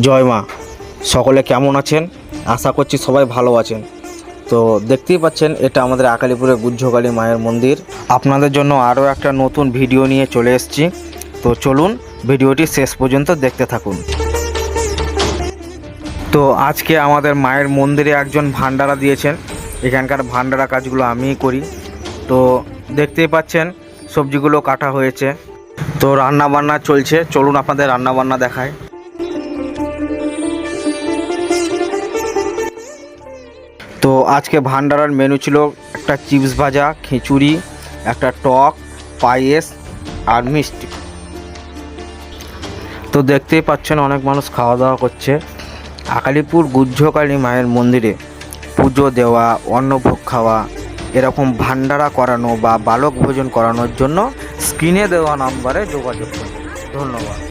জয় মা। সকলে কেমন আছেন? আশা করছি সবাই ভালো আছেন। তো দেখতেই পাচ্ছেন এটা আমাদের আকালিপুরে গুহ্যকালী মায়ের মন্দির। আপনাদের জন্য আরও একটা নতুন ভিডিও নিয়ে চলে এসেছি। তো চলুন ভিডিওটি শেষ পর্যন্ত দেখতে থাকুন। তো আজকে আমাদের মায়ের মন্দিরে একজন ভান্ডারা দিয়েছেন। এখানকার ভান্ডারা কাজগুলো আমিই করি। তো দেখতেই পাচ্ছেন সবজিগুলো কাটা হয়েছে। তো রান্না বান্না চলছে, চলুন আপনাদের রান্না বান্না দেখায়। তো আজকে ভান্ডারার মেনু ছিল একটা চিপস ভাজা, খিচুড়ি, একটা টক, পায়েস আর মিষ্টি। তো দেখতেই পাচ্ছেন অনেক মানুষ খাওয়া দাওয়া করছে। আকালিপুর গুহ্যকালী মায়ের মন্দিরে পুজো দেওয়া, অন্নভোগ খাওয়া, এরকম ভান্ডারা করানো বা বালক ভোজন করানোর জন্য স্ক্রিনে দেওয়া নাম্বারে যোগাযোগ করুন। ধন্যবাদ।